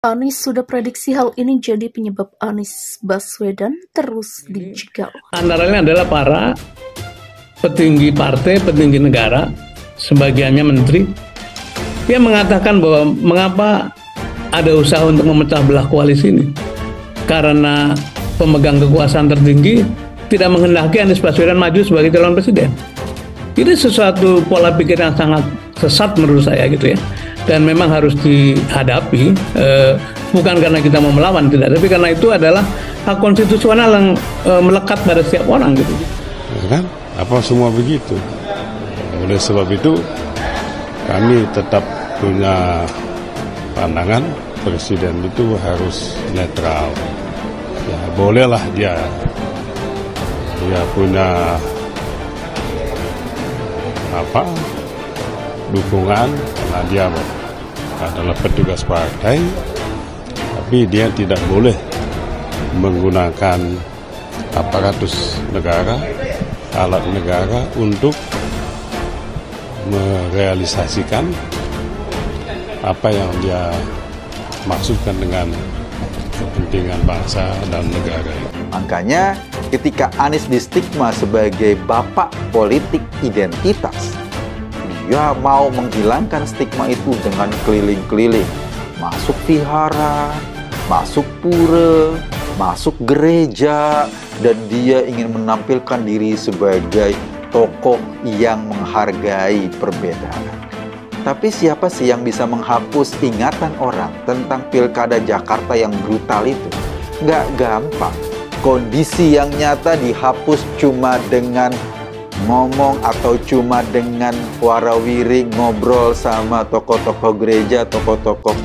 Anies sudah prediksi hal ini jadi penyebab Anies Baswedan terus dijegal. Antara lain adalah para petinggi partai, petinggi negara, sebagiannya menteri, yang mengatakan bahwa mengapa ada usaha untuk memecah belah koalisi ini. Karena pemegang kekuasaan tertinggi tidak menghendaki Anies Baswedan maju sebagai calon presiden. Ini sesuatu pola pikir yang sangat sesat menurut saya gitu ya. Dan memang harus dihadapi, bukan karena kita mau melawan, tidak, tapi karena itu adalah hak konstitusional yang melekat pada setiap orang gitu. Kan? Apa semua begitu? Oleh sebab itu kami tetap punya pandangan presiden itu harus netral. Ya bolehlah dia punya dukungan karena dia adalah petugas partai, tapi dia tidak boleh menggunakan aparatus negara, alat negara untuk merealisasikan apa yang dia maksudkan dengan kepentingan bangsa dan negara. Makanya ketika Anies distigma sebagai bapak politik identitas, dia mau menghilangkan stigma itu dengan keliling-keliling, masuk vihara, masuk pura, masuk gereja, dan dia ingin menampilkan diri sebagai tokoh yang menghargai perbedaan. Tapi siapa sih yang bisa menghapus ingatan orang tentang pilkada Jakarta yang brutal itu? Nggak gampang. Kondisi yang nyata dihapus cuma dengan ngomong atau cuma dengan warawiri ngobrol sama tokoh-tokoh gereja, tokoh-tokoh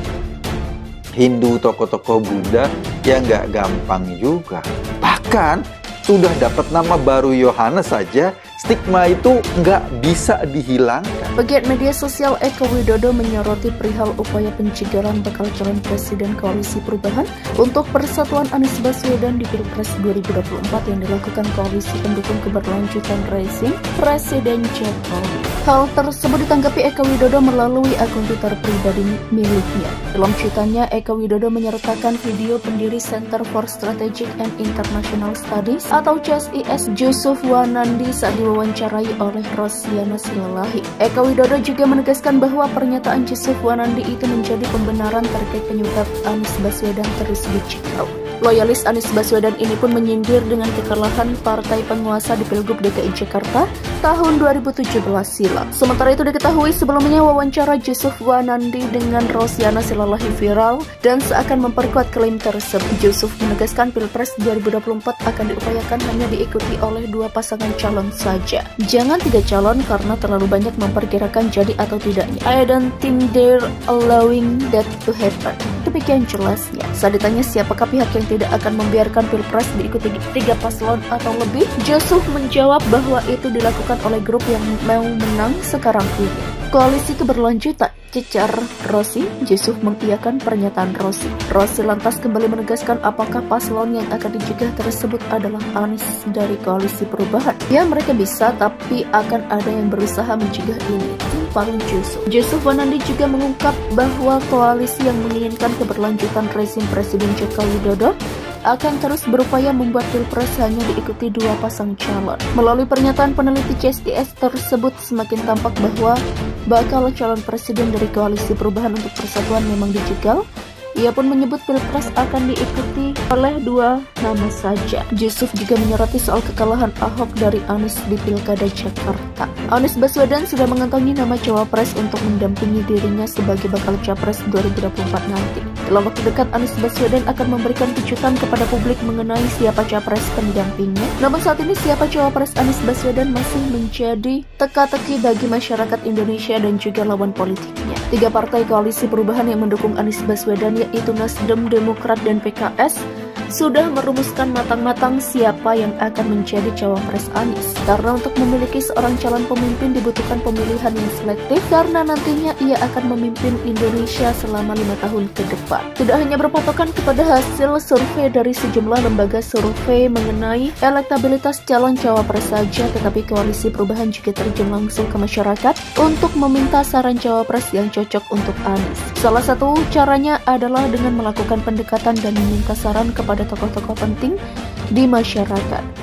Hindu, tokoh-tokoh Buddha, ya nggak gampang juga. Bahkan sudah dapat nama baru Yohanes saja, stigma itu nggak bisa dihilangkan. Pegiat media sosial Eko Widodo menyoroti perihal upaya pencegahan bakal calon presiden Koalisi Perubahan untuk persatuan Anies Baswedan di Pilpres 2024 yang dilakukan koalisi pendukung keberlanjutan rezim Presiden Jokowi. Hal tersebut ditanggapi Eko Widodo melalui akun Twitter pribadi miliknya. Dalam cuitannya, Eko Widodo menyertakan video pendiri Center for Strategic and International Studies atau CSIS Jusuf Wanandi saat diwawancarai oleh Rosiana Silalahi. Eko Widodo juga menegaskan bahwa pernyataan Jusuf Wanandi itu menjadi pembenaran terkait penyebab Anies Baswedan terus dijegal. Loyalis Anies Baswedan ini pun menyindir dengan kekalahan partai penguasa di Pilgub DKI Jakarta tahun 2017 silam. Sementara itu diketahui sebelumnya wawancara Jusuf Wanandi dengan Rosiana Silalahi viral dan seakan memperkuat klaim tersebut. Jusuf menegaskan Pilpres 2024 akan diupayakan hanya diikuti oleh 2 pasangan calon saja. Jangan 3 calon karena terlalu banyak memperkirakan jadi atau tidaknya. I don't think they're allowing that to happen. Demikian jelasnya. Saat ditanya siapakah pihak yang tidak akan membiarkan Pilpres diikuti 3 paslon atau lebih, Jusuf menjawab bahwa itu dilakukan oleh grup yang mau menang sekarang ini. Koalisi keberlanjutan, cecar Rosi. Jusuf mengiyakan pernyataan Rosi. Rosi lantas kembali menegaskan apakah paslon yang akan dicegah tersebut adalah Anies dari Koalisi Perubahan. Ya, mereka bisa, tapi akan ada yang berusaha mencegah ini. Paling Jusuf Wanandi juga mengungkap bahwa koalisi yang menginginkan keberlanjutan rezim Presiden Joko Widodo akan terus berupaya membuat Pilpres hanya diikuti 2 pasang calon. Melalui pernyataan peneliti CSIS tersebut semakin tampak bahwa bakal calon presiden dari Koalisi Perubahan untuk Persatuan memang dijegal. Ia pun menyebut Pilpres akan diikuti oleh 2 nama saja. Jusuf juga menyoroti soal kekalahan Ahok dari Anies di Pilkada Jakarta. Anies Baswedan sudah mengantongi nama cawapres untuk mendampingi dirinya sebagai bakal capres 2024 nanti. Dalam waktu dekat, Anies Baswedan akan memberikan kejutan kepada publik mengenai siapa capres pendampingnya. Namun saat ini siapa cawapres Anies Baswedan masih menjadi teka-teki bagi masyarakat Indonesia dan juga lawan politiknya. 3 partai Koalisi Perubahan yang mendukung Anies Baswedan yaitu Nasdem, Demokrat, dan PKS sudah merumuskan matang-matang siapa yang akan menjadi cawapres Anies. Karena untuk memiliki seorang calon pemimpin dibutuhkan pemilihan yang selektif karena nantinya ia akan memimpin Indonesia selama 5 tahun ke depan. Tidak hanya berpatokan kepada hasil survei dari sejumlah lembaga survei mengenai elektabilitas calon cawapres saja, tetapi Koalisi Perubahan juga terjun langsung ke masyarakat untuk meminta saran cawapres yang cocok untuk Anies. Salah satu caranya adalah dengan melakukan pendekatan dan meminta saran kepada tokoh-tokoh penting di masyarakat.